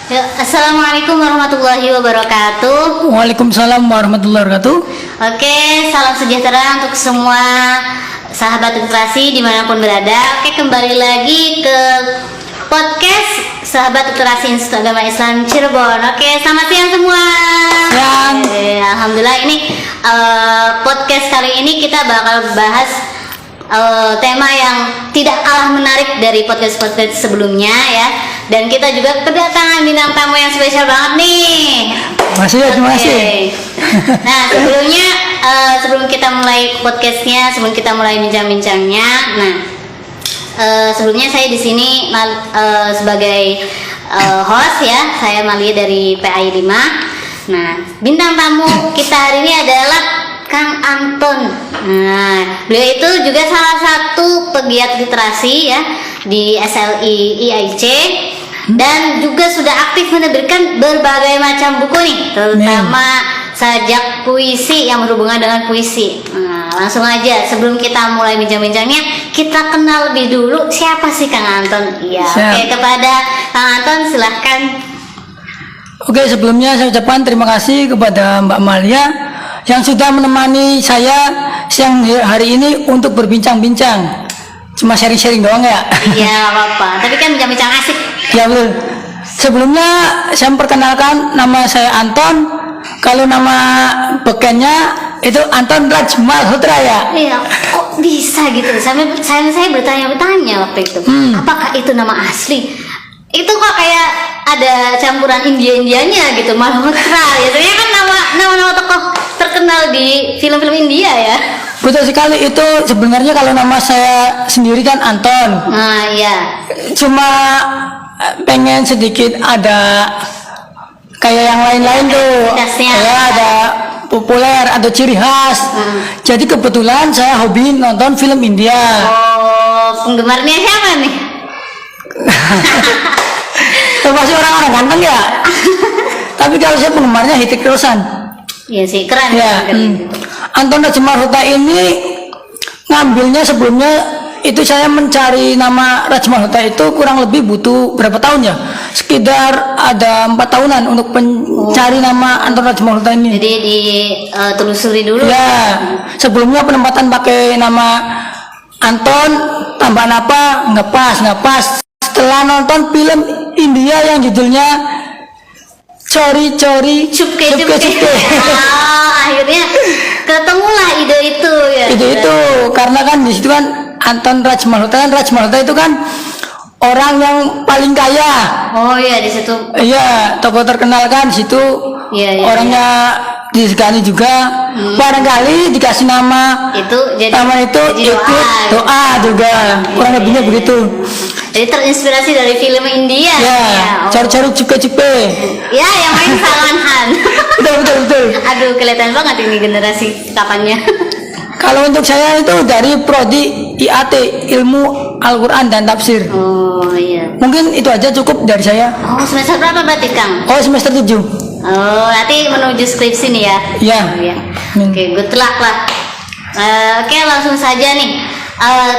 Ya, Assalamualaikum warahmatullahi wabarakatuh. Waalaikumsalam warahmatullahi wabarakatuh. Oke, salam sejahtera untuk semua sahabat literasi dimanapun berada. Oke, kembali lagi ke podcast sahabat literasi Institut Agama Islam Cirebon. Oke, selamat siang semua. Siang. Alhamdulillah, ini podcast kali ini kita bakal bahas tema yang tidak kalah menarik dari podcast-podcast sebelumnya ya. Dan kita juga kedatangan bintang tamu yang spesial banget nih. Terima kasih. Nah, sebelum kita mulai podcastnya, sebelum kita mulai bincang-bincangnya, sebelumnya saya di sini sebagai host ya, saya Malia dari PAI 5. Nah, bintang tamu kita hari ini adalah Kang Anton. Nah, beliau itu juga salah satu pegiat literasi ya di SLI IAIC dan juga sudah aktif menerbitkan berbagai macam buku nih, terutama sajak puisi yang berhubungan dengan puisi. Nah, langsung aja sebelum kita mulai bincang-bincangnya, kita kenal lebih dulu siapa sih Kang Anton. Iya, oke, kepada Kang Anton silahkan. Oke, sebelumnya saya ucapkan terima kasih kepada Mbak Malia yang sudah menemani saya siang hari ini untuk berbincang-bincang. Cuma sharing-sharing doang ya? Iya, apa-apa. Tapi kan bincang-bincang asik. Ya betul. Sebelumnya saya memperkenalkan, nama saya Anton. Kalau nama bekennya itu Anton Raj Malhotra ya? Iya, kok bisa gitu? Saya bertanya-tanya waktu itu. Apakah itu nama asli? Itu kok kayak ada campuran India-Indianya gitu, Malhotra ya. Ternyata kan nama-nama tokoh terkenal di film-film India ya. Betul sekali, itu sebenarnya kalau nama saya sendiri kan Anton. Nah, iya. Cuma pengen sedikit ada kayak yang lain-lain tuh. Ya, ada populer, ada ciri khas. Jadi kebetulan saya hobi nonton film India. Oh, penggemarnya siapa nih? Termasuk orang-orang ganteng ya. Tapi kalau saya penggemarnya Hithik Roshan. Iya sih, keren ya. Keren. Anton Raj Malhotra ini ngambilnya sebelumnya itu saya mencari nama Raj Malhotra itu kurang lebih butuh berapa tahun ya? Sekitar ada 4 tahunan untuk mencari nama Anton Raj Malhotra ini. Jadi ditelusuri dulu. Ya, sebelumnya penempatan pakai nama Anton, tambahan apa? Nggak pas. Setelah nonton film India yang judulnya Chori Chupke. Akhirnya ketemulah ide itu ya. Ide itu karena kan di situ kan Anton Raj Malhotra itu kan orang yang paling kaya. Oh iya, di situ. Iya, tokoh terkenal kan di situ. Iya, orangnya disegani juga. Barangkali dikasih nama itu jadi doa juga. Kurang lebihnya begitu. Jadi terinspirasi dari film India. Ya, Cari-cari Cupe. Ya, yang main Salman Khan. Betul. Aduh, kelihatan banget ini generasi kapannya. Kalau untuk saya itu dari prodi IAT, Ilmu Al-Quran dan Tafsir. Oh iya. Mungkin itu aja cukup dari saya. Oh, semester berapa berarti Kang? Oh, semester 7. Oh, nanti menuju skripsi nih ya? Iya. Oke, good luck lah. Oke, langsung saja nih.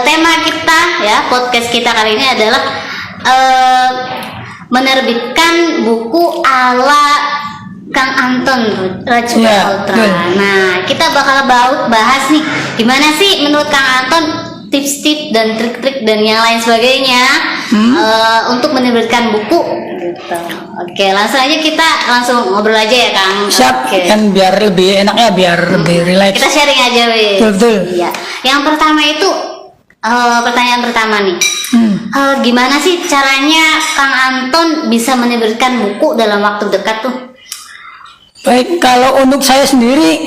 Tema kita ya, podcast kita kali ini adalah menerbitkan buku ala Kang Anton Raj Malhotra. Nah, kita bakal bahas nih gimana sih menurut Kang Anton tips-tips dan trik-trik dan yang lain sebagainya untuk menerbitkan buku gitu. Oke, langsung aja kita ngobrol aja ya Kang. Siap. Kan biar lebih enaknya, biar lebih relax. Kita sharing aja weh. Betul. Iya. Yang pertama itu pertanyaan pertama nih. Gimana sih caranya Kang Anton bisa menerbitkan buku dalam waktu dekat tuh? Baik, kalau untuk saya sendiri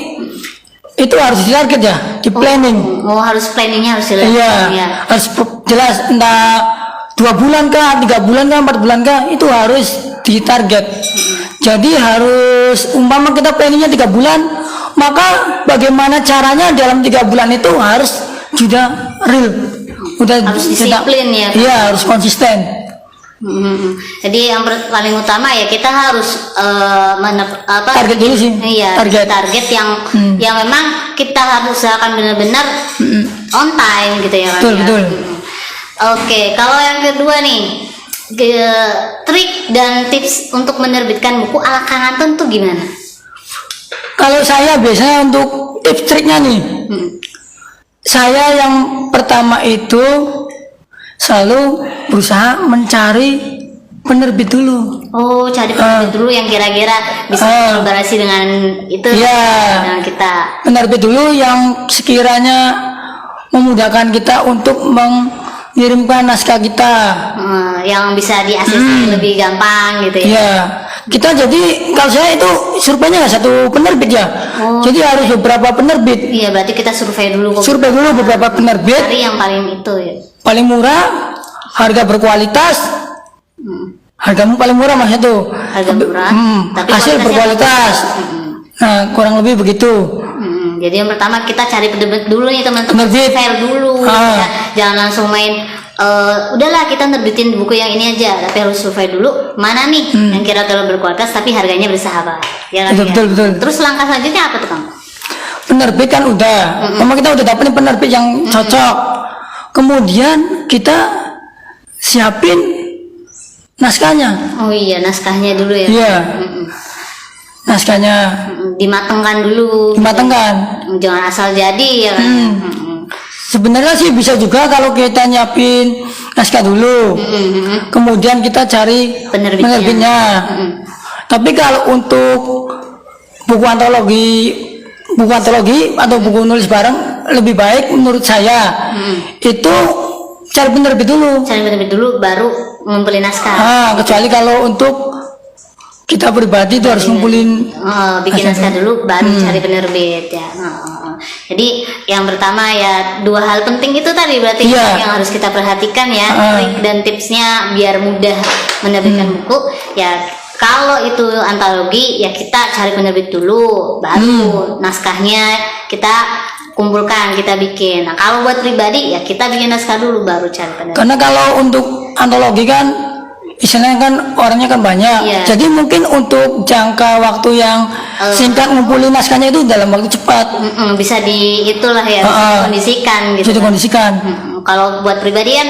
itu harus ditarget ya, di planning. Oh, harus planningnya harus jelas. Iya, Ya. harus jelas, entah 2 bulan kah, 3 bulan kah, 4 bulan kah, itu harus ditarget. Jadi harus, umpama kita planningnya 3 bulan, maka bagaimana caranya dalam 3 bulan itu harus sudah real, Harus disiplin ya. Iya, harus konsisten. Jadi yang paling utama ya kita harus target dulu sih. Iya, target yang memang kita harus usahakan benar-benar on time gitu ya kan. Betul. Oke, kalau yang kedua nih, trik dan tips untuk menerbitkan buku ala Kang Anton tuh gimana? Kalau saya biasanya untuk tips triknya nih, saya yang pertama itu selalu berusaha mencari penerbit dulu. Oh, cari penerbit dulu yang kira-kira bisa kolaborasi dengan itu, dengan kita. Penerbit dulu yang sekiranya memudahkan kita untuk mengirimkan naskah kita, yang bisa diakses lebih gampang gitu ya. Iya, kita jadi kalau saya itu surveinya nggak satu penerbit ya, jadi harus beberapa penerbit. Iya, berarti kita survei dulu. Survei dulu beberapa penerbit. Cari yang paling itu ya. Paling murah, harga berkualitas. Hargamu paling murah mas itu. Harga murah, tapi hasil berkualitas. Nah, kurang lebih begitu. Jadi yang pertama kita cari penerbit dulu nih teman-teman, survei dulu. Ya. Jangan langsung main. Udahlah kita nerbitin buku yang ini aja, tapi harus survei dulu mana nih yang kira-kira berkualitas tapi harganya bersahabat. Ya kan? Betul. Terus langkah selanjutnya apa tuh Kang? Penerbit kan udah, memang kita udah dapetin penerbit yang cocok. Kemudian kita siapin naskahnya. Oh iya, naskahnya dulu ya. Iya. Naskahnya dimatengkan dulu. Dimatengkan. Gitu. Jangan asal jadi ya kan. Sebenarnya sih bisa juga kalau kita nyiapin naskah dulu, kemudian kita cari penerbitnya. Tapi kalau untuk buku antologi atau buku nulis bareng, lebih baik menurut saya itu cari penerbit dulu. Cari penerbit dulu, baru ngumpulin naskah. Kecuali kalau untuk kita pribadi itu harus ngumpulin bikin naskah dulu, baru cari penerbit ya. Jadi yang pertama ya 2 hal penting itu tadi berarti yang harus kita perhatikan ya, trik dan tipsnya biar mudah menerbitkan buku ya. Kalau itu antologi ya kita cari penerbit dulu, baru naskahnya kita kumpulkan, kita bikin. Nah kalau buat pribadi ya kita bikin naskah dulu baru cari penerbit. Karena kalau untuk antologi kan istilahnya kan orangnya kan banyak, jadi mungkin untuk jangka waktu yang singkat ngumpulin naskahnya itu dalam waktu cepat. Bisa itulah ya, kondisikan gitu. Jadi kondisikan. Kalau buat pribadi kan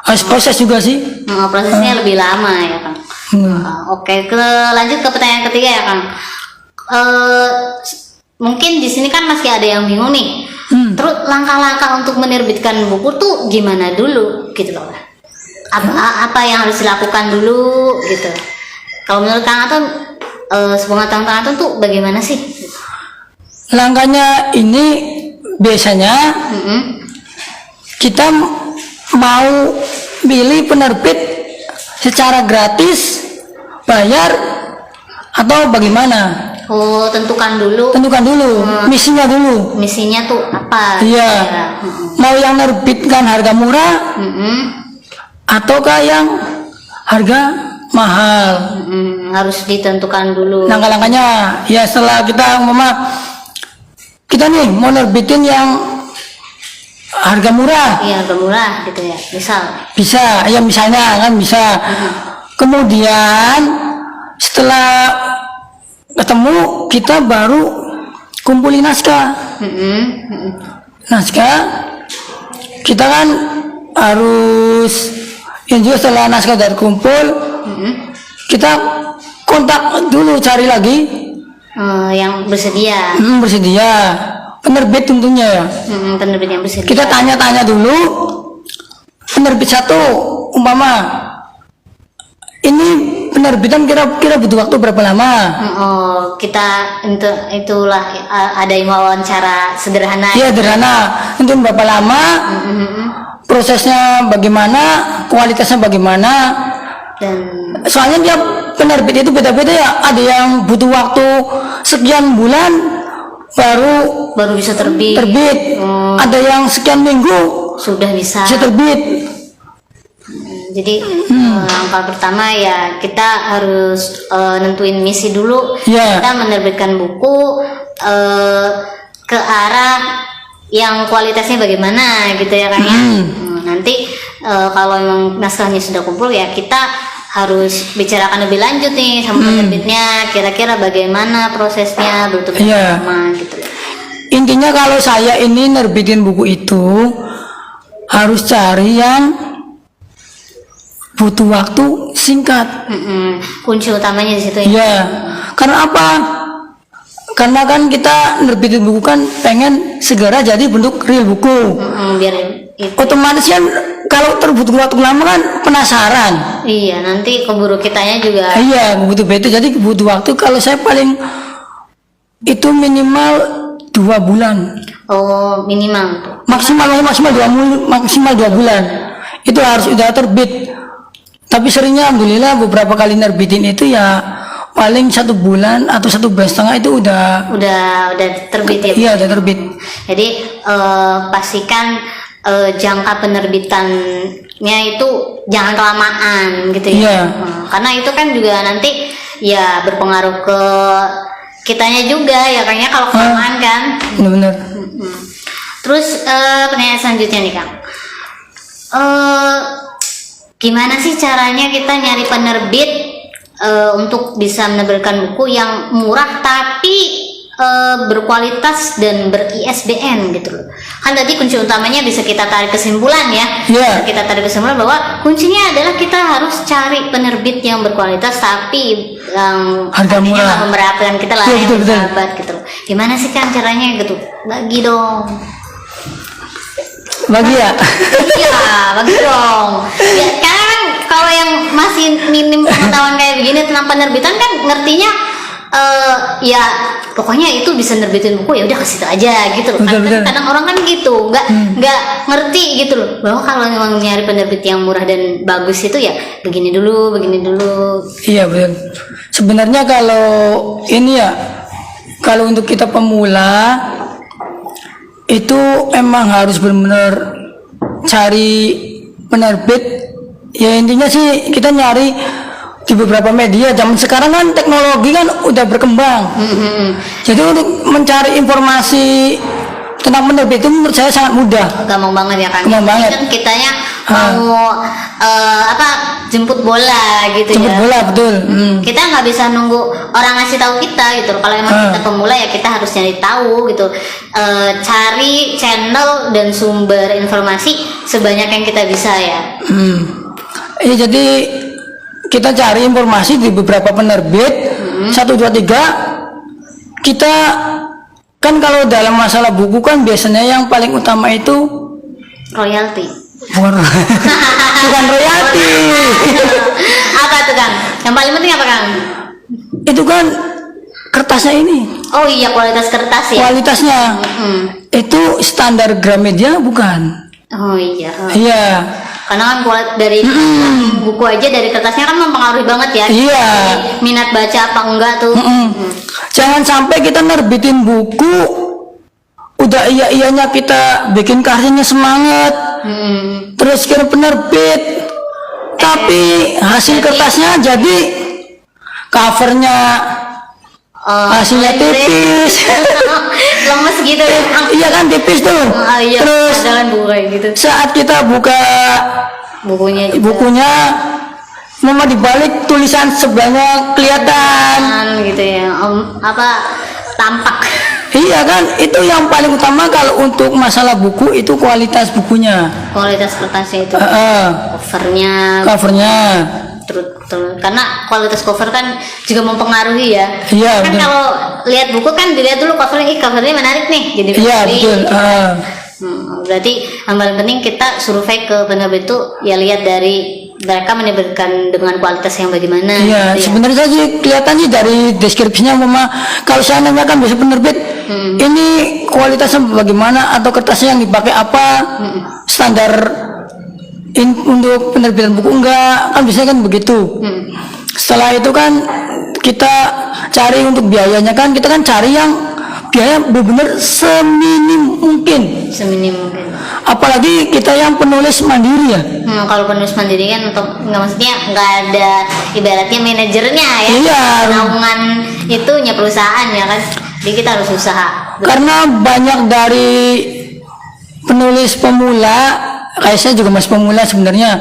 harus proses juga sih. Prosesnya lebih lama ya Kang. Oke, lanjut ke pertanyaan ketiga ya Kang. Mungkin di sini kan masih ada yang bingung nih. Terus langkah-langkah untuk menerbitkan buku tuh gimana dulu gitu loh. Apa yang harus dilakukan dulu gitu. Kalau menurut Kang Anton, sepengetahuan Kang Anton tuh bagaimana sih? Langkahnya ini biasanya kita mau pilih penerbit secara gratis, bayar atau bagaimana? Oh, tentukan dulu. Misinya dulu. Misinya tuh apa? Iya. Mau yang nerbitkan harga murah? Ataukah yang harga mahal? Harus ditentukan dulu. Langkah-langkahnya ya setelah kita nih mau nerbitin yang harga murah. Iya, harga murah gitu ya. Bisa ya, misalnya kan bisa. Kemudian setelah ketemu kita baru kumpulin naskah. Naskah kita kan harus juga setelah naskah dari kumpul, kita kontak dulu, cari lagi yang bersedia. Penerbit tentunya ya. Penerbit yang bersedia. Kita tanya-tanya dulu penerbit satu, umpama ini penerbitan kira-kira butuh waktu berapa lama? Kita itulah ada yang wawancara sederhana. Iya, sederhana. Itu berapa lama? Prosesnya bagaimana, kualitasnya bagaimana, dan soalnya tiap penerbit itu beda-beda ya. Ada yang butuh waktu sekian bulan baru bisa terbit. Ada yang sekian minggu sudah bisa terbit. Jadi langkah pertama ya kita harus nentuin misi dulu. Kita menerbitkan buku ke arah yang kualitasnya bagaimana gitu ya kan ya. Nanti kalau memang naskahnya sudah kumpul ya kita harus bicarakan lebih lanjut nih sama penerbitnya, kira-kira bagaimana prosesnya, butuh lama gitu. Intinya kalau saya ini nerbitin buku itu harus cari yang butuh waktu singkat. Kunci utamanya di situ ya. Iya. Karena apa? Karena kan kita nerbitin buku kan pengen segera jadi bentuk real buku. Biar itu. Otomatis kan kalau terbutuh waktu lama kan penasaran. Iya, nanti keburu kitanya juga. Iya, butuh bete. Jadi butuh waktu. Kalau saya paling itu minimal 2 bulan. Oh, minimal. Maksimal 2 bulan. Itu harus udah terbit. Tapi seringnya alhamdulillah beberapa kali nerbitin itu ya paling 1 bulan atau 1,5 bulan itu Udah terbit ya. Iya, udah terbit. Jadi pastikan jangka penerbitannya itu jangan kelamaan gitu ya. Iya. Karena itu kan juga nanti ya berpengaruh ke kitanya juga ya kayaknya kalau kelamaan kan. Benar-benar. Terus pertanyaan selanjutnya nih Kang. Gimana sih caranya kita nyari penerbit untuk bisa menerbitkan buku yang murah tapi berkualitas dan ber-ISBN gitu loh. Kan tadi kunci utamanya bisa kita tarik kesimpulan ya. Iya. Kita tarik kesimpulan bahwa kuncinya adalah kita harus cari penerbit yang berkualitas tapi yang harga harganya murah. nggak memberatkan kita lah, Iya, yang betul. bersahabat gitu loh. Gimana sih Kang caranya gitu? Bagi dong. Bagi ya. Iya, bagi dong. Ya, karena kan kalau yang masih minim pengetahuan kayak begini tentang penerbitan kan ngertinya ya pokoknya itu bisa nerbitin buku ya udah kasih itu aja gitu loh. Betul. Kadang orang kan gitu, nggak ngerti gitu loh bahwa kalau memang nyari penerbit yang murah dan bagus itu ya begini dulu. Iya, betul. Sebenarnya kalau ini ya, kalau untuk kita pemula itu emang harus benar-benar cari penerbit. Ya intinya sih kita nyari di beberapa media. Zaman sekarang kan teknologi kan udah berkembang. Jadi untuk mencari informasi tentang penerbit itu menurut saya sangat mudah. Gampang banget ya Kang. Gampang banget. Kan kitanya mau jemput bola gitu Jemput ya. bola, betul. Kita nggak bisa nunggu orang ngasih tahu kita gitu. Kalau emang kita pemula ya kita harus nyari tahu gitu. Cari channel dan sumber informasi sebanyak yang kita bisa ya. Iya, jadi kita cari informasi di beberapa penerbit. 1, 2, 3. Kita kan kalau dalam masalah buku kan biasanya yang paling utama itu Royalti. bukan royalti. Apa tuh Kang? Yang paling penting apa Kang? Itu kan kertasnya ini. Oh iya, kualitas kertas ya. Kualitasnya itu standar Gramedia bukan? Oh iya. Iya. Karena kan dari buku aja dari kertasnya kan mempengaruhi banget ya. Iya. Jadi, minat baca apa enggak tuh. Jangan sampai kita nerbitin buku udah iya-iyanya kita bikin karyanya semangat. Terus kira penerbit tapi hasil kertasnya jadi covernya hasilnya tipis. Lemes gitu ya. Iya kan, tipis tuh. Iya. Terus Jangan buka kayak gitu. saat kita buka Bukunya juga. bukunya nama dibalik tulisan sebelahnya kelihatan. Gitu ya. Tampak. Iya kan, itu yang paling utama kalau untuk masalah buku itu kualitas bukunya. Kualitas kertasnya itu. Covernya. Covernya. Betul. Karena kualitas cover kan juga mempengaruhi ya. Iya, Kan betul. kalau lihat buku kan dilihat dulu covernya menarik nih. Jadi Iya, beli. betul. Berarti yang paling penting kita survei ke penerbit itu ya lihat dari mereka menerbitkan dengan kualitas yang bagaimana. Iya, gitu ya. sebenarnya sih kelihatan sih dari deskripsinya, Mama. Kalau saya nanyakan biasa penerbit, ini kualitasnya bagaimana atau kertasnya yang dipakai apa, standar untuk penerbitan buku enggak, kan biasanya kan begitu. Setelah itu kan kita cari untuk biayanya kan, kita kan cari yang biaya benar-benar seminim mungkin. Seminim mungkin. Apalagi kita yang penulis mandiri ya. Kalau penulis mandiri kan untuk nggak, maksudnya nggak ada ibaratnya manajernya ya. Iya. Naungan itunya perusahaan ya kan. Jadi kita harus usaha. Karena banyak dari penulis pemula, kayak saya juga masih pemula sebenarnya,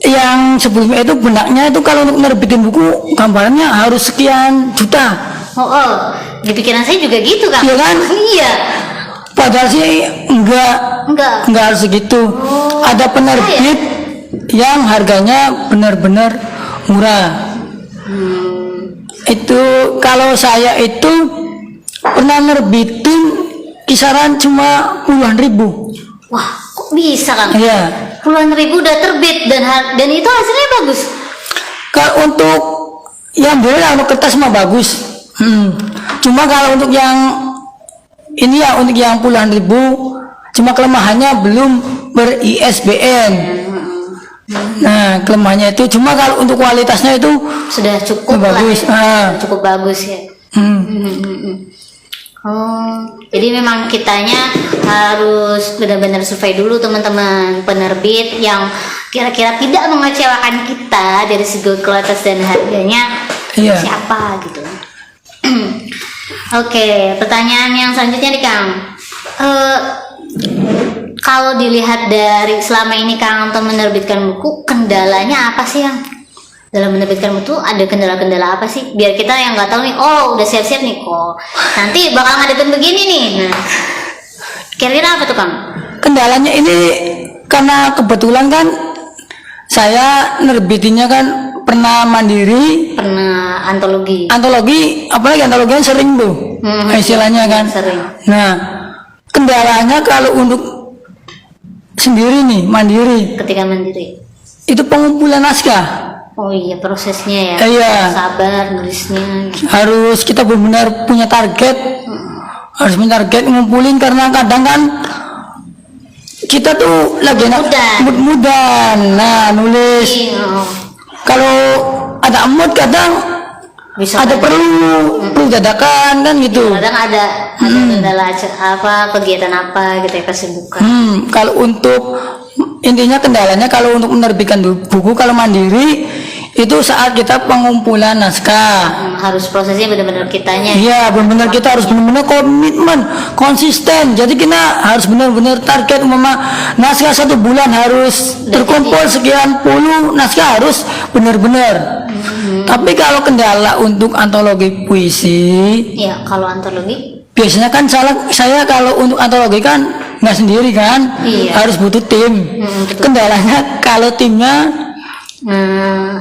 yang sebelumnya itu benaknya itu kalau untuk nerbitin buku gambarannya harus sekian juta. Di pikiran saya juga gitu Kak. Iya kan? Iya. Padahal sih enggak Enggak. harus segitu. Ada penerbit yang harganya benar-benar murah. Itu kalau saya itu pernah nerbitin kisaran cuma puluhan ribu. Wah, kok bisa Kang? Iya. Puluhan ribu udah terbit dan itu hasilnya bagus. Kalau untuk yang boleh untuk kertas mah bagus. Cuma kalau untuk yang ini ya, untuk yang puluhan ribu, cuma kelemahannya belum ber-ISBN. Nah, kelemahannya itu, cuma kalau untuk kualitasnya itu Sudah cukup bagus. lah ya. Cukup bagus ya. Oh, jadi memang kitanya harus benar-benar survei dulu teman-teman penerbit yang kira-kira tidak mengecewakan kita dari segi kualitas dan harganya. Iya. Siapa gitu. Oke, pertanyaan yang selanjutnya nih Kang. Kalau dilihat dari selama ini Kang Anton menerbitkan buku, kendalanya apa sih yang dalam menerbitkan buku? Ada kendala-kendala apa sih? Biar kita yang nggak tahu nih, oh udah siap-siap nih kok. Nanti bakal ngadepin begini nih. Nah, kira-kira apa tuh Kang? Kendalanya ini karena kebetulan kan saya nerbitinnya kan pernah mandiri, Pernah antologi. apalagi antologi kan sering tuh istilahnya kan. Sering. Nah, kendalanya kalau untuk sendiri nih mandiri Ketika mandiri. itu pengumpulan naskah. Oh iya, prosesnya ya. Iya. Sabar nulisnya. Harus kita benar-benar punya target, harus punya target ngumpulin, karena kadang kan kita tuh lagi mood-moodan, nah nulis. Iya. Kalau ada mood kadang Bisa ada perlu dadakan kan gitu. kadang ada kendala apa, kegiatan apa gitu ya, kesibukan. Kalau untuk intinya kendalanya kalau untuk menerbitkan buku kalau mandiri itu saat kita pengumpulan naskah. Harus prosesnya benar-benar kitanya. Iya, benar-benar kita harus benar-benar komitmen, konsisten. Jadi kita harus benar-benar target, umpama naskah 1 bulan harus terkumpul sekian puluh naskah, harus benar-benar. Tapi kalau kendala untuk antologi puisi, Iya, kalau antologi biasanya kan saya kalau untuk antologi kan nggak sendiri kan, Iya. harus butuh tim. betul. Kendalanya kalau timnya,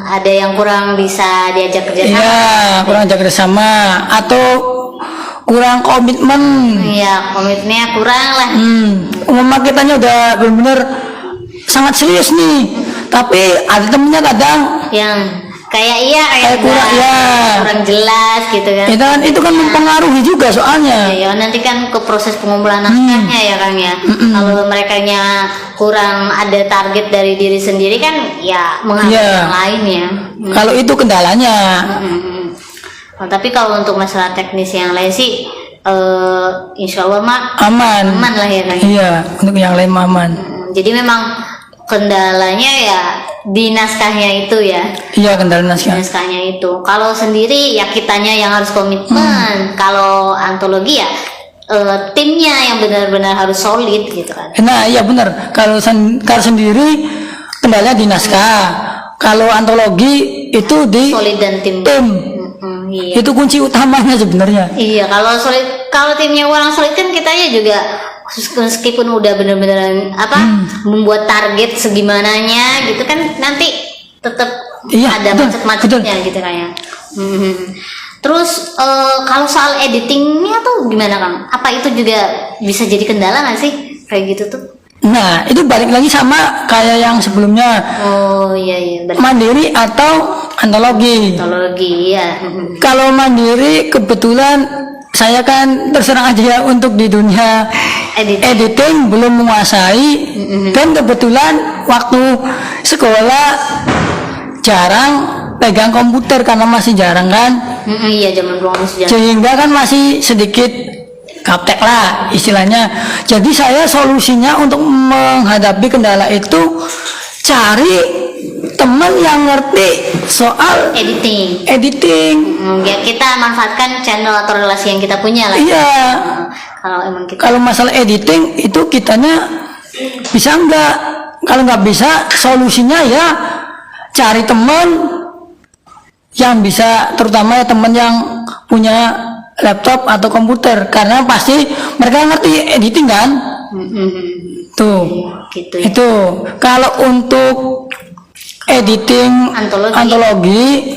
ada yang kurang bisa diajak kerja sama. iya kurang jaga kerjasama atau kurang komitmen. Iya, komitmennya kurang lah. Umpama kitanya udah benar-benar sangat serius nih, tapi ada temennya kadang Yang kayak kayak kurang, ya. kurang jelas gitu kan. Itu kan mempengaruhi juga soalnya. Ya, nanti kan ke proses pengumpulan naskahnya ya Kang ya. Kalau merekanya kurang ada target dari diri sendiri kan ya menghambat Iya. yang lain ya. Kalau itu kendalanya. Oh, tapi kalau untuk masalah teknis yang lain sih insya Allah mah Aman. aman lah ya Kang. Iya, untuk yang lain aman. Jadi memang kendalanya ya di naskahnya itu ya. Iya, kendala naskah. Naskahnya itu. Kalau sendiri ya kitanya yang harus komitmen. Kalau antologi ya timnya yang benar-benar harus solid gitu kan. Nah, iya benar. Kalau sendiri kendalanya di naskah. Kalau antologi itu di Solid dan tim. Iya. Itu kunci utamanya sebenarnya. Iya, kalau solid, kalau timnya orang solid kan kitanya juga meskipun udah benar-benar membuat target segimananya gitu kan nanti tetap Iya, ada betul, macet-macetnya gitu kayak. Terus kalau soal editingnya tuh gimana Kang? Apa itu juga bisa jadi kendala nggak sih kayak gitu tuh? Nah, itu balik lagi sama kayak yang sebelumnya, Oh iya benar. mandiri atau antologi. Antologi ya. Kalau mandiri kebetulan saya kan terserang aja ya untuk di dunia editing belum menguasai, dan kebetulan waktu sekolah jarang pegang komputer karena masih jarang kan, Iya, zaman dulu masih jarang. sehingga kan masih sedikit gaptek lah istilahnya. Jadi saya solusinya untuk menghadapi kendala itu cari teman yang ngerti soal editing. Ya kita manfaatkan channel atau relasi yang kita punya lah. Iya. Kalau emang kita Kalau masalah editing itu kitanya bisa nggak? Kalau nggak bisa, solusinya ya cari teman yang bisa, terutama ya teman yang punya laptop atau komputer, karena pasti mereka ngerti editing kan. Tuh. Gitu ya. Itu kalau untuk editing antologi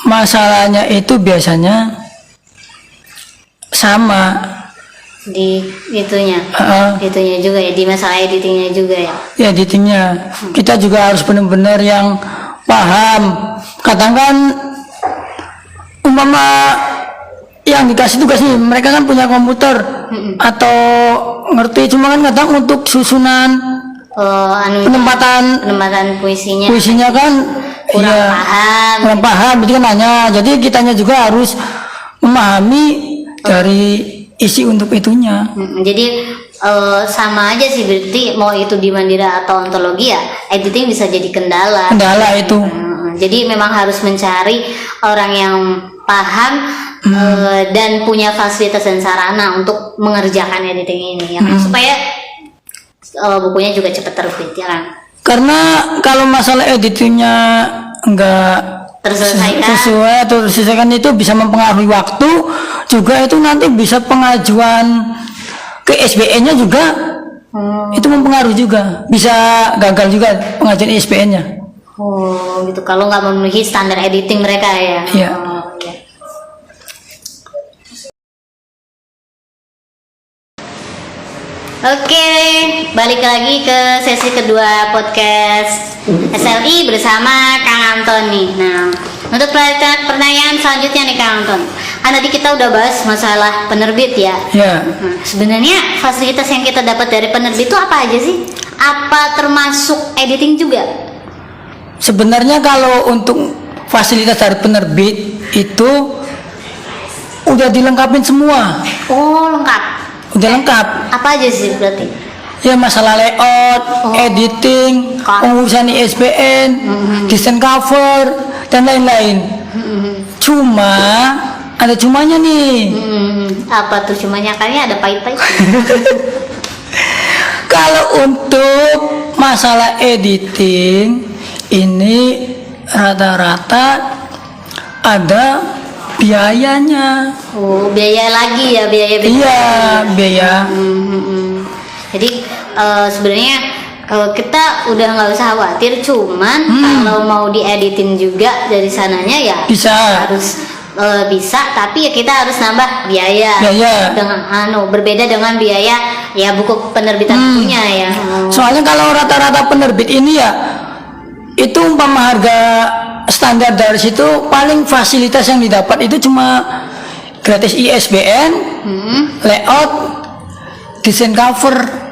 masalahnya itu biasanya sama Di itunya juga ya, di masalah editingnya juga ya. ya editingnya. Kita juga harus benar-benar yang paham. Katakan umpama yang dikasih tugas nih, mereka kan punya komputer atau ngerti, cuma kan kadang untuk susunan penempatan puisinya kan kurang paham, jadi kan nanya. Jadi kitanya juga harus memahami dari isi untuk itunya. Jadi sama aja sih, berarti mau itu di Mandira atau ontologi ya, editing bisa jadi kendala itu. Jadi memang harus mencari orang yang paham dan punya fasilitas dan sarana untuk mengerjakan editing ini ya kan? Supaya bukunya juga cepat terbit ya kan. Karena kalau masalah editingnya enggak terselesaikan itu bisa mempengaruhi waktu juga, itu nanti bisa pengajuan ke SBN-nya juga itu mempengaruhi juga, bisa gagal juga pengajuan SBN-nya. Oh gitu, kalau nggak memenuhi standar editing mereka ya. Iya. Ya. Oke, balik lagi ke sesi kedua podcast SLI bersama Kang Anton nih. Nah, untuk pertanyaan selanjutnya nih Kang Anton, kan tadi kita udah bahas masalah penerbit ya. Iya. Nah, sebenarnya fasilitas yang kita dapat dari penerbit itu apa aja sih? Apa termasuk editing juga? Sebenarnya kalau untuk fasilitas dari penerbit itu udah dilengkapin semua. Oh, lengkap. Udah lengkap. Apa aja sih berarti? Ya masalah layout, editing, pengurusan ISBN, desain cover dan lain-lain. Cuma ada cumanya nih. Apa tuh cumanya? Kayaknya ada pahit-pahit. Kalau untuk masalah editing ini rata-rata ada biayanya. Oh, biaya lagi ya, biaya. Iya, biaya. Jadi sebenarnya kita udah nggak usah khawatir, cuman kalau mau dieditin juga dari sananya ya bisa. Harus bisa, tapi ya kita harus nambah biaya. Dengan berbeda dengan biaya ya buku penerbitan bukunya ya. Soalnya kalau rata-rata penerbit ini ya itu umpama harga standar dari situ, paling fasilitas yang didapat itu cuma gratis ISBN, layout, desain cover.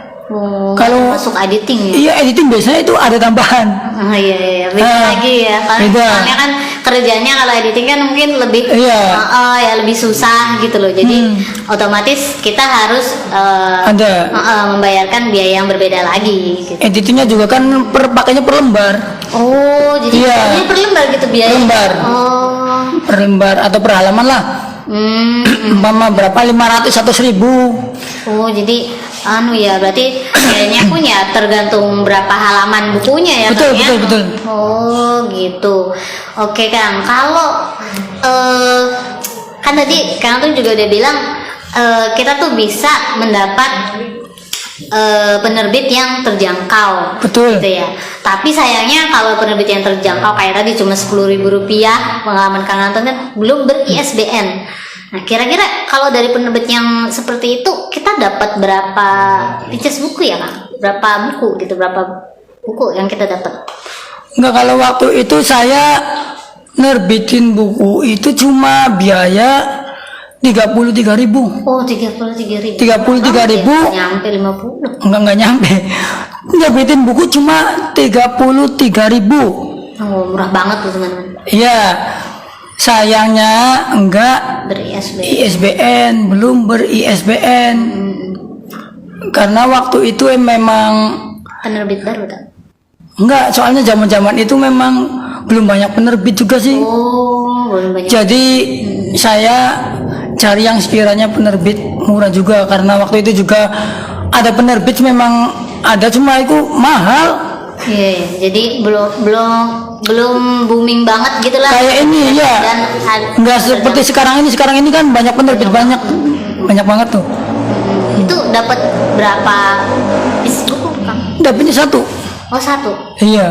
Kalau masuk editing ya? Iya, editing biasanya itu ada tambahan. Iya, beda lagi ya. Soalnya kan kerjanya kalau editing kan mungkin lebih ya lebih susah gitu loh. Jadi otomatis kita harus membayarkan biaya yang berbeda lagi. Gitu. Editingnya juga kan pakainya per lembar. Oh, jadi biayanya per lembar gitu biaya. Per lembar atau per halaman lah. Mama berapa, 500 atau 1000. Oh, jadi ya berarti biayanya pun ya tergantung berapa halaman bukunya ya. Betul. Oh gitu. Oke Kang, kalau kan tadi Kang tuh juga udah bilang kita tuh bisa mendapat penerbit yang terjangkau. Betul. Gitu ya. Tapi sayangnya kalau penerbit yang terjangkau kayak tadi cuma Rp10.000 pengalaman Kang Anton kan belum ber-ISBN. Nah, kira-kira kalau dari penerbit yang seperti itu kita dapat berapa pieces buku ya Kang? Berapa buku yang kita dapat? Enggak, kalau waktu itu saya nerbitin buku itu cuma biaya 33.000. Oh, 33.000. 33.000. Nyampe 50. Enggak nyampe. Nerbitin buku cuma 33.000. Oh, murah banget tuh teman-teman. Iya. Sayangnya enggak ISBN, belum ber-ISBN. Karena waktu itu memang penerbit baru tak? Enggak, soalnya zaman-zaman itu memang belum banyak penerbit juga sih. Oh, belum banyak. Jadi saya cari yang sekiranya penerbit murah juga, karena waktu itu juga ada penerbit memang ada, cuma itu mahal. Iya, jadi belum booming banget gitu lah. Kayak ini ya. Enggak seperti sekarang ini. Sekarang ini kan banyak penerbit, banyak banget tuh. Itu dapat berapa piece buku, Kang? Dapatnya satu. Oh, satu. Iya.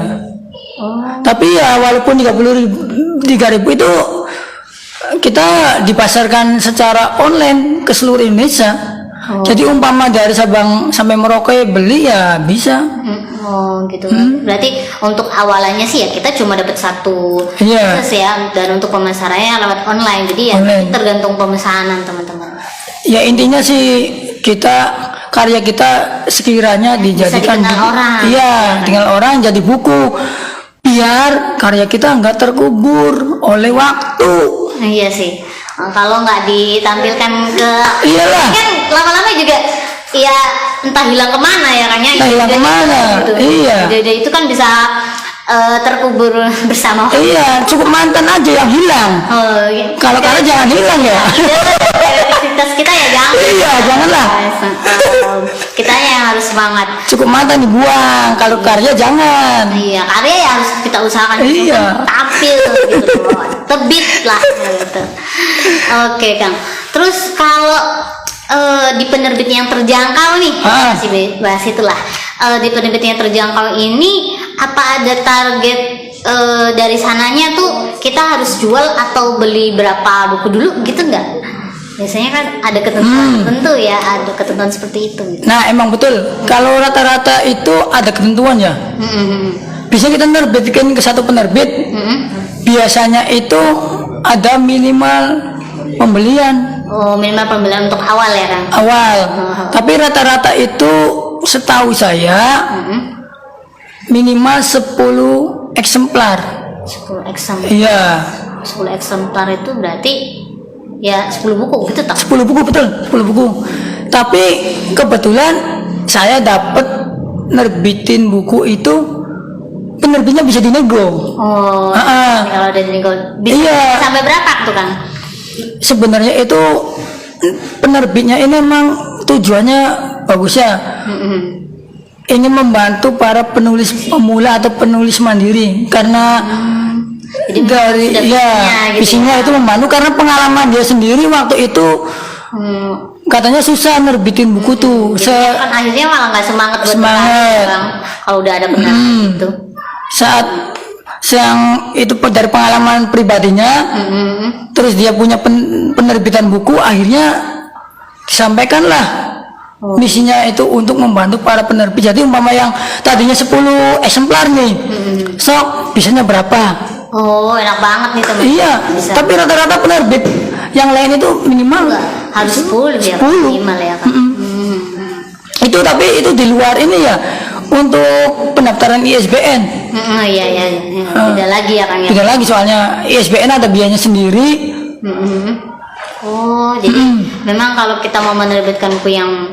Oh. Tapi ya walaupun 3.000 itu kita dipasarkan secara online ke seluruh Indonesia. Oh. Jadi umpama dari Sabang sampai Merauke beli ya bisa. Oh gitu. Berarti untuk awalannya sih ya kita cuma dapat satu Iya. terus ya, dan untuk pemasarannya lewat online. Jadi ya Online. tergantung pemesanan teman-teman. Ya intinya sih karya kita sekiranya dijadikan dikenal orang. Iya, tinggal orang jadi buku biar karya kita nggak terkubur oleh waktu. Iya sih. Kalau nggak ditampilkan ke Iyalah. kan lama-lama juga ya entah hilang kemana ya Kang ya. Entah hilang Ide-ide kemana, gitu. iya. Ide-ide itu kan bisa terkubur bersama. Iya, cukup mantan aja yang hilang. Oh, iya. Kalau karya jangan hilang ya. Kreativitas kita ya jangan. Iya, janganlah. Kitanya yang harus semangat. Cukup mantan dibuang, kalau karya jangan. Iya, karya ya harus kita usahakan Iya. tampil gitu loh. Tebit lah gitu. Oke, Kang. Terus kalau di penerbit yang terjangkau nih, masih bahas itulah. Di penerbit yang terjangkau ini apa ada target dari sananya tuh kita harus jual atau beli berapa buku dulu gitu enggak? Biasanya kan ada ketentuan tertentu ya, ada ketentuan seperti itu. Nah, emang betul. Kalau rata-rata itu ada ketentuan ya. Bisa kita nerbitkan ke satu penerbit. Biasanya itu ada minimal pembelian. Oh, minimal pembelian untuk awal ya Kang? Awal. Tapi rata-rata itu setahu saya minimal 10 eksemplar. 10 eksemplar. Iya. 10 eksemplar itu berarti ya 10 buku gitu tak? 10 buku betul, 10 buku. Tapi kebetulan saya dapat nerbitin buku itu penerbitnya bisa dinego. Oh, kalau ada dinego bisa Iya. sampai berapa tuh Kang? Sebenarnya itu penerbitnya ini memang tujuannya bagus ya. Ingin membantu para penulis pemula atau penulis mandiri karena Jadi dari sudah ya visinya gitu visinya itu membantu karena pengalaman dia sendiri waktu itu katanya susah nerbitin buku tuh. Jadi kan akhirnya malah nggak semangat buat Semangat. berkarya, Kang. Kalau udah ada penerbit gitu. Saat yang itu dari pengalaman pribadinya, terus dia punya penerbitan buku, akhirnya disampaikanlah misinya itu untuk membantu para penerbit. Jadi umpama yang tadinya 10 eksemplar nih, sok bisanya berapa? Oh, enak banget nih teman. Iya, Bisa. tapi rata-rata penerbit yang lain itu minimal Enggak, harus 10 ya, 10. minimal ya Kang. Itu tapi itu di luar ini ya untuk pendaftaran ISBN. Iya. Beda lagi ya Kang ya. Tidak lagi soalnya ISBN ada biayanya sendiri. Oh, jadi memang kalau kita mau menerbitkan buku yang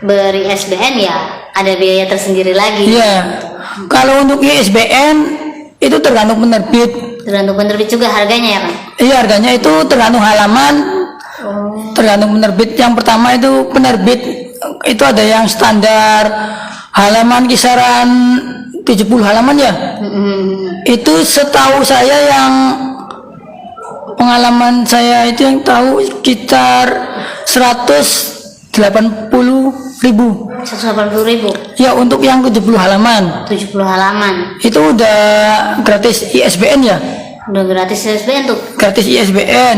ber-ISBN ya ada biaya tersendiri lagi. Iya. Kalau untuk ISBN itu tergantung penerbit. Tergantung penerbit juga harganya ya Kang. Iya, harganya itu tergantung halaman. Tergantung penerbit. Yang pertama itu penerbit itu ada yang standar halaman kisaran 70 halaman ya. Itu setahu saya yang pengalaman saya itu yang tahu sekitar 180.000. 180.000. Ya untuk yang 70 halaman 70 halaman. itu udah gratis ISBN ya. Udah gratis ISBN tuh. Gratis ISBN,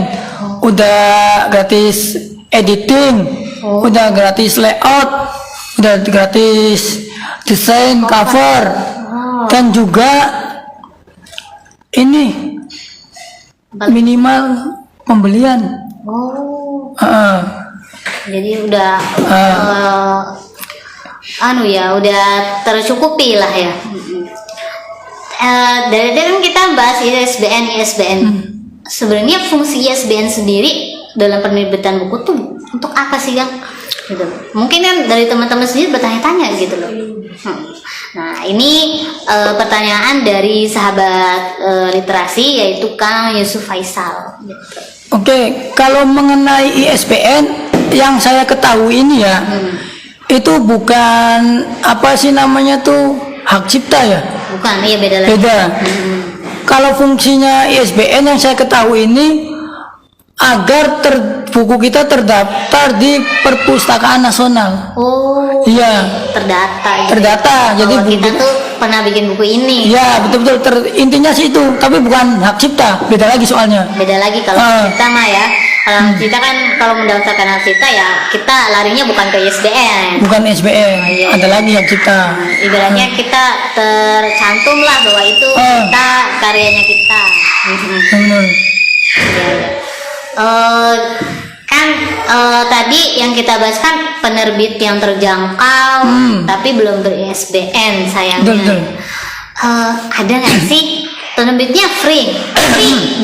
udah gratis editing, udah gratis layout, udah gratis desain cover, dan juga ini minimal pembelian. Oh. Jadi Jadi udah udah tercukupi lah ya. Dari tadi kan kita bahas ISBN. Sebenarnya fungsi ISBN sendiri dalam penerbitan buku tuh untuk apa sih Kang? Gitu. Mungkin kan dari teman-teman sendiri bertanya-tanya gitu loh. Nah ini pertanyaan dari sahabat literasi yaitu Kang Yusuf Faisal. Gitu. Oke, kalau mengenai ISBN yang saya ketahui ini ya, itu bukan apa sih namanya tuh hak cipta ya? Bukan, iya beda lagi. Beda. Kalau fungsinya ISBN yang saya ketahui ini agar buku kita terdaftar di Perpustakaan Nasional. Oh, Iya, terdata. Ya. terdata. Jadi Bahwa kita tuh pernah bikin buku ini. ya betul-betul intinya sih itu, tapi bukan hak cipta, beda lagi soalnya. Beda lagi kalau hak cipta mah ya. Kalau hak cipta kan kalau mendaftarkan hak cipta ya kita larinya bukan ke ISBN. Bukan SBN, iya. ada lagi hak cipta. Ibaratnya kita tercantum lah bahwa itu kita karyanya kita. Benar. Kan tadi yang kita bahas kan penerbit yang terjangkau tapi belum ber-ISBN sayangnya. Betul. Ada nggak sih penerbitnya free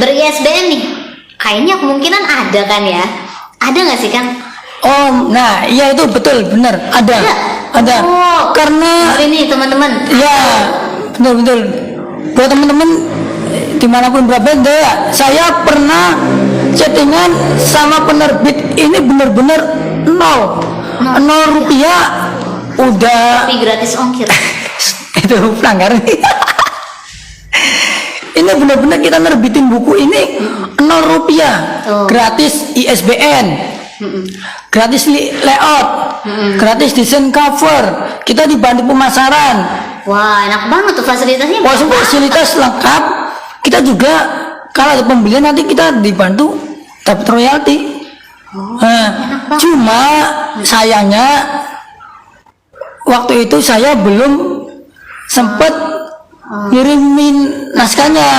ber-ISBN nih? Kayaknya kemungkinan ada kan ya? Ada nggak sih kan? Oh, nah iya itu betul, benar, ada. Ada. Oh, Karena ini teman-teman. ya betul-betul buat teman-teman dimanapun berada ya, saya pernah chattingan sama penerbit ini benar-benar nol rupiah udah Tapi gratis ongkir. itu pelanggaran. Ini benar-benar kita nerbitin buku ini 0 rupiah, gratis ISBN, gratis layout, gratis desain cover, kita dibantu pemasaran. Wah, enak banget tuh fasilitasnya. Wah, fasilitas lengkap. Kita juga kalau ada pembelian nanti kita dibantu dapat royalti. Cuma sayangnya waktu itu saya belum sempat ngirimin naskahnya.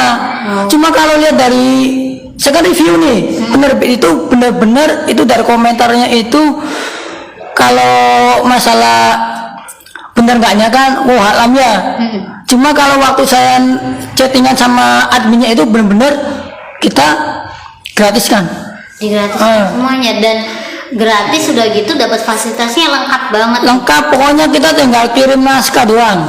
Cuma kalau lihat dari sekarang review nih, penerbit itu benar-benar itu dari komentarnya itu kalau masalah benar enggaknya kan, halam ya. Cuma kalau waktu saya chattingan sama adminnya itu benar-benar kita gratis kan. Gratis semuanya dan gratis sudah gitu dapat fasilitasnya lengkap banget. Lengkap, pokoknya kita tinggal kirim naskah doang.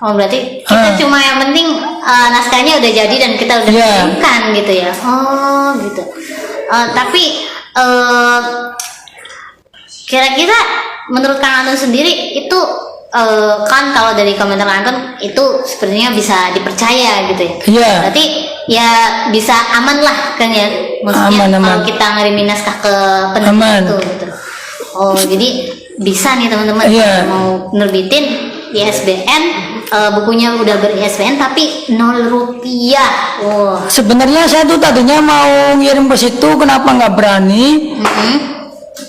Oh berarti kita cuma yang penting naskahnya udah jadi dan kita udah kirimkan gitu ya. Oh gitu. Tapi kira-kira menurut Kang Anton sendiri itu kan kalau dari komentar Anton itu sepertinya bisa dipercaya gitu ya. Iya. Berarti ya bisa aman lah kan ya. Maksudnya aman. kalau kita ngirimin naskah ke penerbit itu gitu. Oh jadi bisa nih teman-teman mau nerbitin ISBN, bukunya udah ber-ISBN tapi 0 rupiah. Wow. Sebenarnya saya tuh tadinya mau ngirim ke situ, kenapa nggak berani?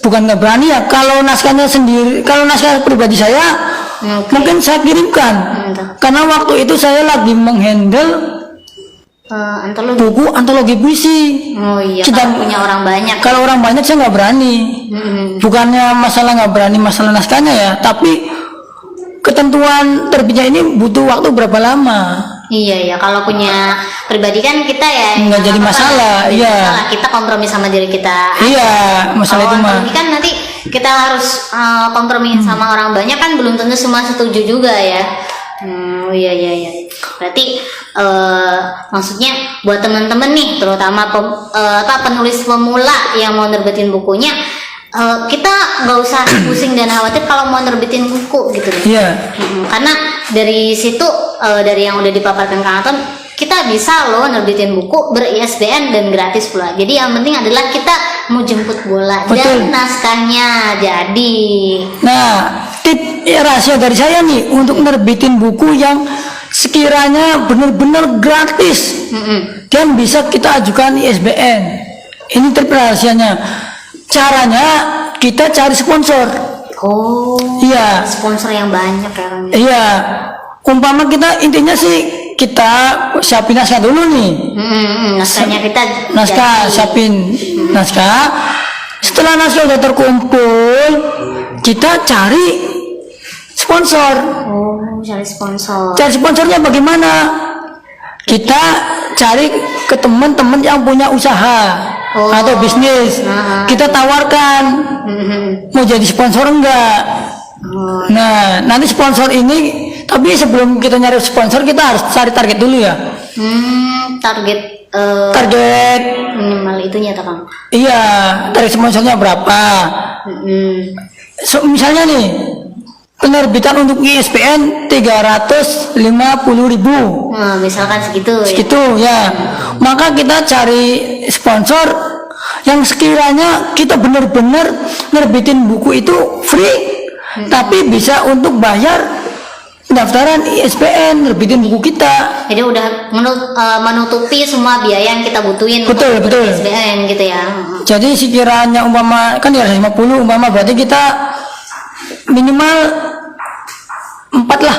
Bukan nggak berani ya, kalau naskahnya sendiri, kalau naskah pribadi saya mungkin saya kirimkan. Karena waktu itu saya lagi menghandle buku antologi puisi. Oh iya, sedang punya orang banyak. Kalau orang banyak saya nggak berani. Bukannya masalah nggak berani, masalah naskahnya ya, tapi ketentuan terbitnya ini butuh waktu berapa lama? Iya, kalau punya pribadi kan kita ya nggak jadi masalah. Iya. Kita kompromi sama diri kita. Iya, masalah itu mah. Kan nanti kita harus kompromiin sama orang banyak kan belum tentu semua setuju juga ya. Iya. Berarti maksudnya buat teman-teman nih, terutama penulis pemula yang mau nerbitin bukunya, kita nggak usah pusing dan khawatir kalau mau nerbitin buku gitu deh. Iya. Karena dari situ dari yang udah dipaparkan Kang Anton, kita bisa loh nerbitin buku ber-ISBN dan gratis pula. Jadi yang penting adalah kita mau jemput bola. Betul. Dan naskahnya jadi. Nah, tip rahasia dari saya nih untuk nerbitin buku yang sekiranya benar-benar gratis dan bisa kita ajukan ISBN. Ini tip rahasianya. Caranya kita cari sponsor. Oh. Iya. Sponsor yang banyak ya Kang. Iya. Umpama kita intinya sih kita siapin naskah dulu nih. Naskahnya kita siapin naskah. Setelah naskah udah terkumpul, kita cari sponsor. Oh, cari sponsor. Cari sponsornya bagaimana? Kita cari ke teman-teman yang punya usaha atau bisnis. Kita tawarkan mau jadi sponsor enggak. Nah, nanti sponsor ini, tapi sebelum kita nyari sponsor kita harus cari target dulu ya. Target minimal itunya tuh Kang. Iya, target sponsornya berapa? So, misalnya nih penerbitan untuk ISBN 350.000. Misalkan segitu. Segitu ya. Maka kita cari sponsor yang sekiranya kita benar-benar nerbitin buku itu free, tapi bisa untuk bayar pendaftaran ISBN, nerbitin buku kita. Jadi udah menutupi semua biaya yang kita butuhin Betul, untuk betul. SBN gitu ya. Jadi sekiranya umpama kan ya 50, umpama berarti kita minimal 4 lah,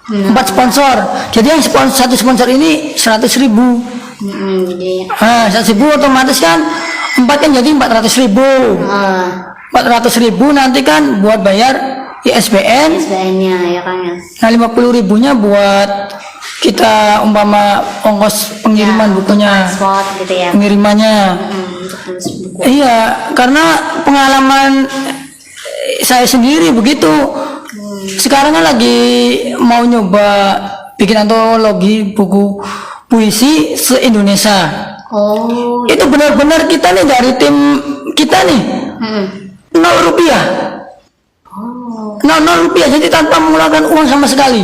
4 sponsor. Jadi yang satu sponsor ini 100.000. Jadi 100.000 otomatis kan 4 kan jadi 400.000. 400.000 nanti kan buat bayar ISBN. SBN-nya ya kan ya. Nah 50.000-nya buat kita umpama ongkos pengiriman bukunya, Transport gitu ya. pengirimannya. Untuk nulis buku. Iya, karena pengalaman saya sendiri begitu. Sekarang kan lagi mau nyoba bikin antologi buku puisi se-Indonesia. Oh. Itu benar-benar kita nih dari tim kita nih Hmm. 0 rupiah. Oh, 0 rupiah, jadi tanpa mengeluarkan uang sama sekali.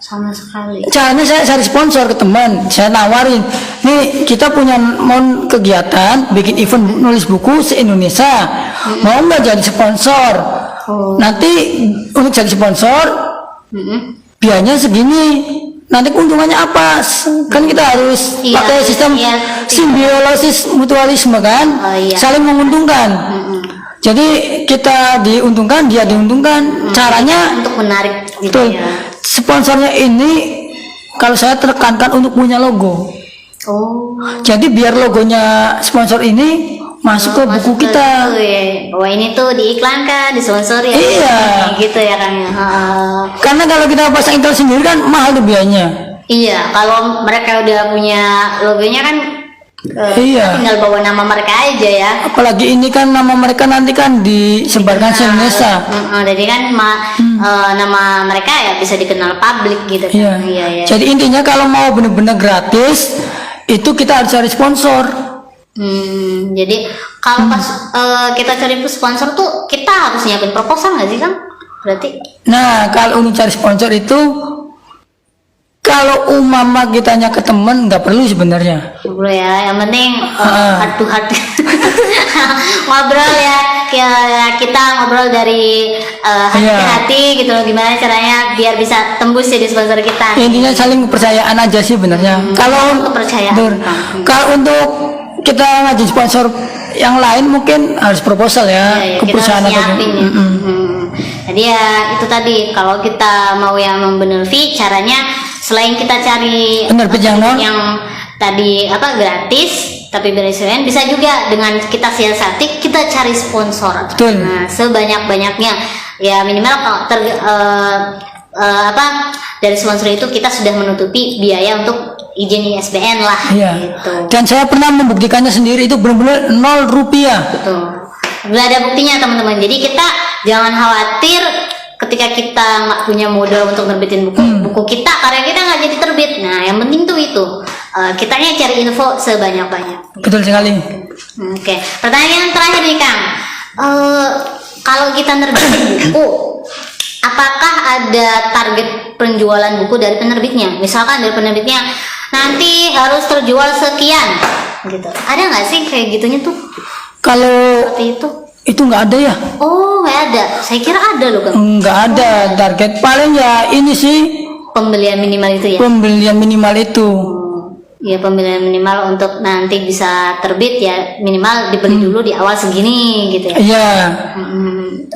sama sekali. Caranya saya cari sponsor ke teman, saya nawarin, nih kita punya mau kegiatan bikin event nulis buku se-Indonesia, mau nggak jadi sponsor? Oh. Nanti untuk jadi sponsor Mm-mm. biayanya segini, nanti keuntungannya apa? Kan kita harus Iya, pakai sistem iya. simbiosis mutualisme kan, Oh, iya. saling menguntungkan. Mm-mm. Jadi kita diuntungkan, dia diuntungkan. Caranya Untuk menarik gitu betul. ya. Sponsornya ini kalau saya tekankan untuk punya logo. Oh. Jadi biar logonya sponsor ini masuk ke buku Masuk ke kita. situ ya. Wah ini tuh diiklankan, disponsori ya. Iya. Gitu ya kan ya. Karena kalau kita pasang iklan sendiri kan mahal tuh biayanya. Iya, kalau mereka udah punya logonya kan Iya. tinggal bawa nama mereka aja ya. Apalagi ini kan nama mereka nanti kan disebarkan se Indonesia. Jadi kan nama mereka ya bisa dikenal publik gitu kan. Iya. Iya. Jadi intinya kalau mau benar-benar gratis itu kita harus cari sponsor. Jadi kalau pas kita cari sponsor tuh kita harus nyiapin proposal nggak sih Kang? Berarti Nah, kalau untuk cari sponsor itu kalau umama kitanya ke temen nggak perlu sebenarnya. dulu ya, yang penting heart to heart ngobrol ya, kita ngobrol dari hati ke hati gitu loh, gimana caranya biar bisa tembus jadi sponsor kita. Intinya saling kepercayaan aja sih benernya. Kalau kepercayaan. kalau untuk kita ngajin sponsor yang lain mungkin harus proposal ya, ke kita perusahaan harus atau nyiapin ya. Jadi ya itu tadi, kalau kita mau yang membener fee, caranya selain kita cari Penerbit yang tadi gratis tapi beresikoan, bisa juga dengan kita siasati, kita cari sponsor. Betul. Nah, sebanyak-banyaknya ya, minimal kalau dari sponsor itu kita sudah menutupi biaya untuk izin ISBN lah. Iya. Gitu. Dan saya pernah membuktikannya sendiri, itu benar-benar 0 rupiah. Betul. Udah ada buktinya teman-teman. Jadi kita jangan khawatir ketika kita nggak punya modal untuk nerbitin buku kita, karya kita nggak jadi terbit. Nah, yang penting tuh itu kitanya cari info sebanyak-banyak. Betul sekali. Oke. Pertanyaan terakhir nih Kang. Kalau kita nerbitin buku, apakah ada target penjualan buku dari penerbitnya? Misalkan dari penerbitnya nanti harus terjual sekian, gitu. Ada nggak sih kayak gitunya tuh? Kalau Seperti itu? nggak ada ya? Oh, nggak ada. Saya kira ada loh Kang. Nggak ada target. Paling ya ini sih Pembelian minimal itu ya. pembelian minimal itu. Ya, pembelian minimal untuk nanti bisa terbit ya, minimal dibeli dulu di awal segini gitu ya. Iya.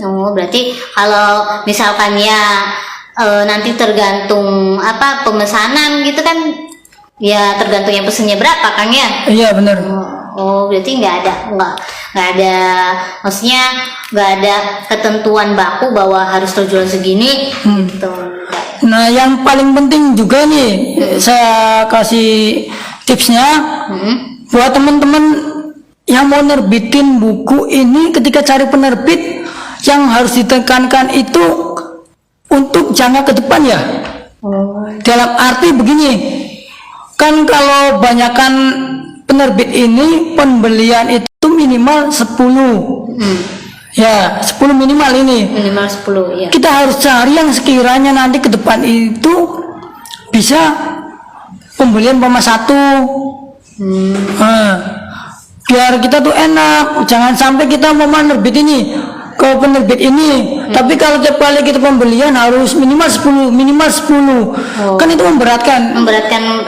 Oh, berarti kalau misalkan ya nanti tergantung pemesanan gitu kan, ya tergantung yang pesennya berapa Kang ya. Iya benar. Oh, berarti nggak ada, maksudnya nggak ada ketentuan baku bahwa harus terjual segini gitu. Nah, yang paling penting juga nih, saya kasih tipsnya buat teman-teman yang mau nerbitin buku ini. Ketika cari penerbit, yang harus ditekankan itu untuk jangka ke depan ya. Dalam arti begini, kan kalau banyakkan penerbit ini pembelian itu minimal 10. Ya, 10 minimal ini. Minimal 10 ya. Kita harus cari yang sekiranya nanti ke depan itu bisa pembelian umpama 1. Nah, biar kita tuh enak. Jangan sampai kita mau menerbit ini ke penerbit ini, tapi kalau tiap kali kita pembelian harus minimal 10 kan itu memberatkan.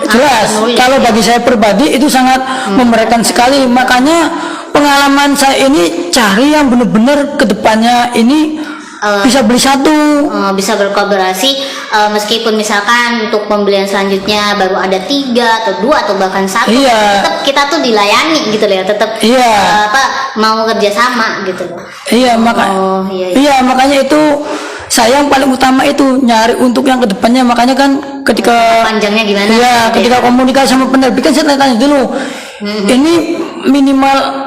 Jelas, penulis, kalau bagi saya pribadi itu sangat memberatkan sekali. Makanya pengalaman saya ini cari yang benar-benar kedepannya ini bisa beli satu, bisa berkolaborasi, meskipun misalkan untuk pembelian selanjutnya baru ada 3 atau 2 atau bahkan 1, Iya. tetap kita tuh dilayani gitu loh ya, tetap Iya. mau kerjasama gitu loh. iya Iya. Makanya itu saya yang paling utama itu nyari untuk yang kedepannya. Makanya kan ketika Panjangnya gimana? iya, gitu ketika ya. komunikasi sama penerbit kan saya tanya dulu, ini minimal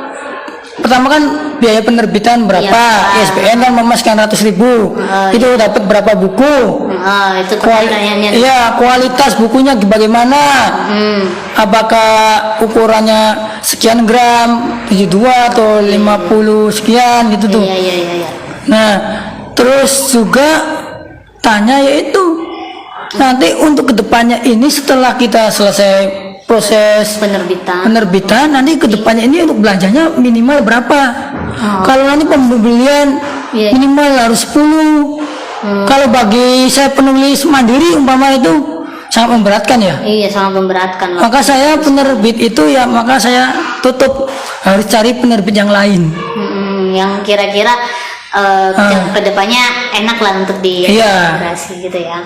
pertama kan biaya penerbitan berapa, Iya. ISBN kan mama sekian ratus ribu, itu dapat berapa buku, Itu pertanyaannya. iya kualitas bukunya bagaimana, apakah ukurannya sekian gram, 72 atau 50 sekian gitu tuh. Iya. Nah, terus juga tanya yaitu nanti untuk kedepannya ini setelah kita selesai proses penerbitan, nanti kedepannya ini untuk belanjanya minimal berapa? Kalau nanti pembelian Iya. minimal harus 10. Kalau bagi saya penulis mandiri umpama itu sangat memberatkan ya. Iya, sangat memberatkan. Maka saya penerbit itu ya, maka saya tutup, harus cari penerbit yang lain. Yang kira-kira kedepannya enak lah untuk dikolaborasi gitu ya.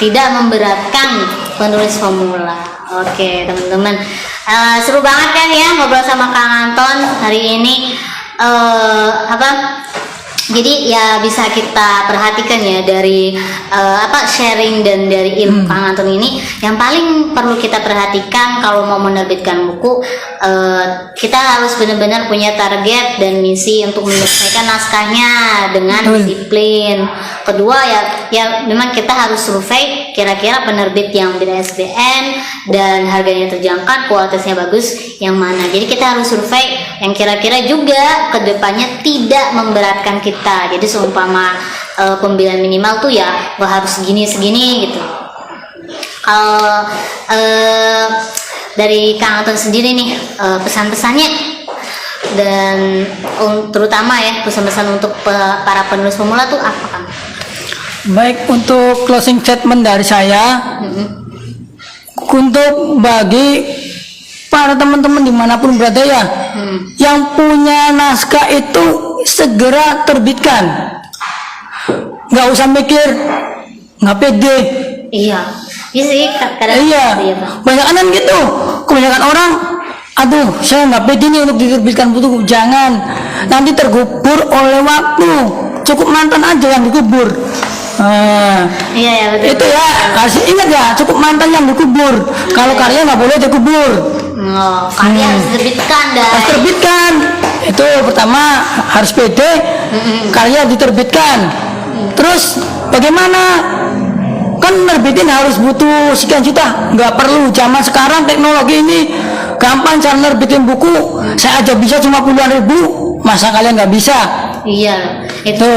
Tidak memberatkan penulis pemula. Oke teman-teman, seru banget kan ya ngobrol sama Kang Anton hari ini. Jadi ya bisa kita perhatikan ya dari sharing dan dari ilmu Kang Anton ini, yang paling perlu kita perhatikan kalau mau menerbitkan buku, kita harus benar-benar punya target dan misi untuk menyelesaikan naskahnya dengan disiplin. Kedua ya memang kita harus survei kira-kira penerbit yang ber-ISBN dan harganya terjangkau, kualitasnya bagus yang mana. Jadi kita harus survei yang kira-kira juga kedepannya tidak memberatkan kita. Jadi seumpama pembelian minimal tuh ya harus segini gitu. Kalau dari Kang Anton sendiri nih, pesan-pesannya dan terutama ya pesan-pesan untuk para penulis pemula tuh apa Kang? Baik, untuk closing statement dari saya, untuk bagi para teman-teman dimanapun berada ya, yang punya naskah itu segera terbitkan, nggak usah mikir nggak pede. Iya sih kadang. Iya, banyak kan gitu, kebanyakan orang, aduh saya nggak pede nih untuk diterbitkan buku. Jangan, nanti terkubur oleh waktu. Cukup mantan aja yang dikubur. Iya betul. Itu ya harus ingat ya, cukup mantan yang dikubur. Kalau karya nggak boleh dikubur. Karya harus diterbitkan dah. Harus terbitkan. Itu pertama harus pede, karya diterbitkan. Terus bagaimana? Kan nerbitin harus butuh sekian juta, nggak perlu. Zaman sekarang teknologi ini gampang cara nerbitin buku. Saya aja bisa cuma puluhan ribu, masa kalian nggak bisa? Iya Itu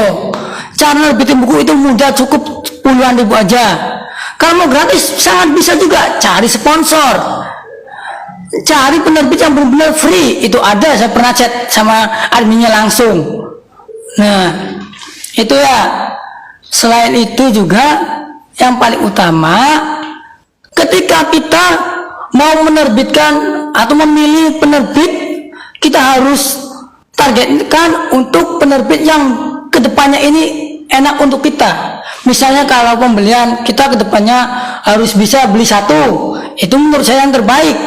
cara nerbitin buku itu mudah, cukup puluhan ribu aja. Kalau mau gratis sangat bisa juga, cari sponsor, cari penerbit yang benar-benar free. Itu ada, saya pernah chat sama adminnya langsung. Nah itu ya. Selain itu juga yang paling utama, ketika kita mau menerbitkan atau memilih penerbit, kita harus targetkan untuk penerbit yang kedepannya ini enak untuk kita. Misalnya kalau pembelian kita kedepannya harus bisa beli satu, itu menurut saya yang terbaik.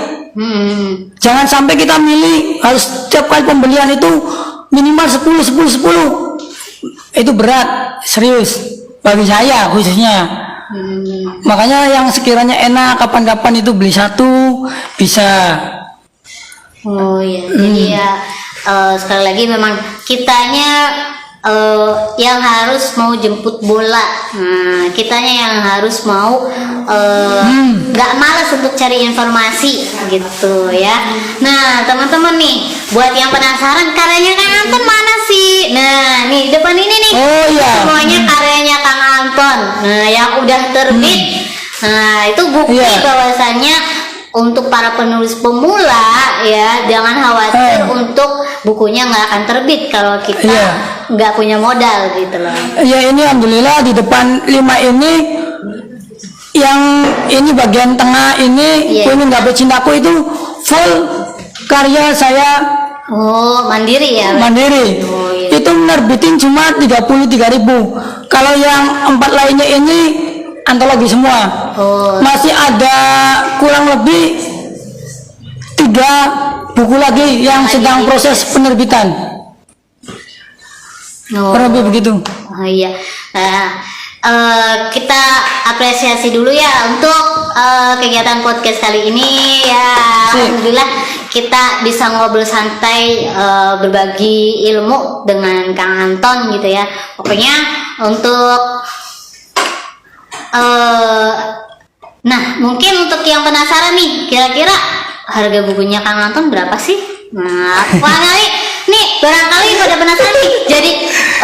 Jangan sampai kita milih harus setiap kali pembelian itu minimal 10. Itu berat, serius bagi saya khususnya. Makanya yang sekiranya enak kapan-kapan itu beli satu bisa. Oh iya, jadi ya sekali lagi memang kitanya yang harus mau jemput bola. Nah, kitanya yang harus mau nggak malas untuk cari informasi gitu ya. Nah teman-teman nih, buat yang penasaran karyanya Kang Anton mana sih? Nah nih depan ini nih, Oh iya. semuanya karyanya Kang Anton. Nah yang udah terbit, nah itu bukti bahwasannya untuk para penulis pemula ya, jangan khawatir untuk bukunya nggak akan terbit kalau kita nggak punya modal gitu loh. Ya, ini alhamdulillah di depan 5 ini, yang ini bagian tengah ini, Kuning Gapai Cintaku itu full karya saya. Oh, mandiri ya? Mandiri. Oh, iya. Itu nerbitin cuma 33.000. Kalau yang 4 lainnya ini antologi semua. Oh. Masih ada kurang lebih 3 buku lagi yang sedang proses penerbitan. Oh. Kurang lebih begitu. Oh iya. Kita apresiasi dulu ya untuk kegiatan podcast kali ini ya. Alhamdulillah kita bisa ngobrol santai, berbagi ilmu dengan Kang Anton gitu ya. Pokoknya untuk nah mungkin untuk yang penasaran nih, kira-kira harga bukunya Kang Anton berapa sih? Nah, barangkali pada penasaran nih. Jadi,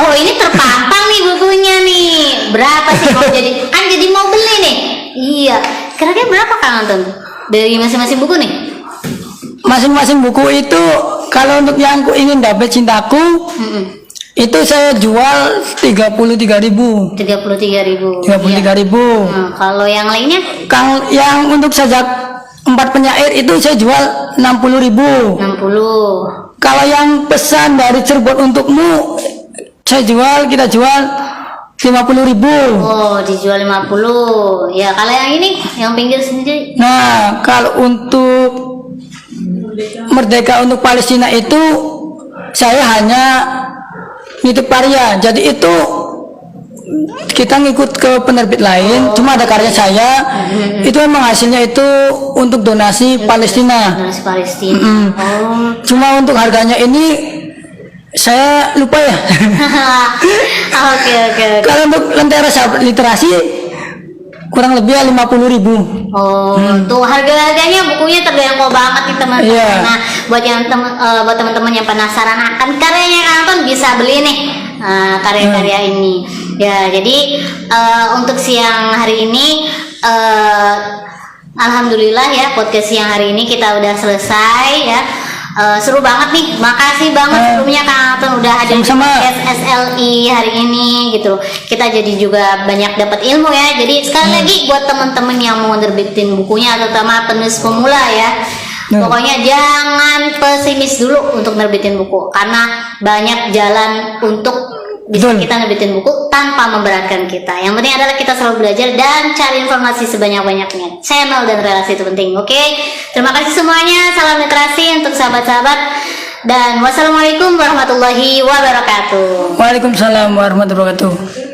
oh ini terpampang nih bukunya nih. Berapa sih kalau jadi mau beli nih? Iya. Kira-kira berapa Kang Anton dari masing-masing buku nih? Masing-masing buku itu kalau untuk yang Ku Ingin Gapai Cintaku itu saya jual 33.000. 33.000. Iya. Kalau yang lainnya? Yang untuk sajak 4 penyair itu saya jual 60.000. 60. Kalau yang pesan dari Cirebon Untukmu kita jual 50.000. Oh, dijual 50. Ya, kalau yang ini, yang pinggir sendiri. Nah, kalau untuk Merdeka untuk Palestina itu saya hanya nitip karya. Jadi itu kita ngikut ke penerbit lain, cuma ada karya saya. Itu memang hasilnya itu untuk donasi Palestina. Donasi Palestina. Oh. Cuma untuk harganya ini saya lupa ya. Oke. Kalau untuk Lentera Sahabat Literasi kurang lebih 50.000. Oh, tuh harga-harganya bukunya terjangkau banget nih teman-teman. Iya. Nah, buat teman-teman yang penasaran akan karyanya Kang Anton bisa beli nih karya-karya ini. Ya, jadi untuk siang hari ini alhamdulillah ya, podcast siang hari ini kita udah selesai ya. Seru banget nih, makasih banget sebelumnya Kang Anton udah hadir di SSLI hari ini gitu. Kita jadi juga banyak dapat ilmu ya. Jadi sekali lagi buat teman-teman yang mau nerbitin bukunya, terutama penulis pemula ya, pokoknya jangan pesimis dulu untuk nerbitin buku, karena banyak jalan untuk bisa kita nerbitin buku tanpa memberatkan kita. Yang penting adalah kita selalu belajar dan cari informasi sebanyak-banyaknya. Channel dan relasi itu penting. Oke? Terima kasih semuanya. Salam literasi untuk sahabat-sahabat. Dan wassalamualaikum warahmatullahi wabarakatuh. Waalaikumsalam warahmatullahi wabarakatuh.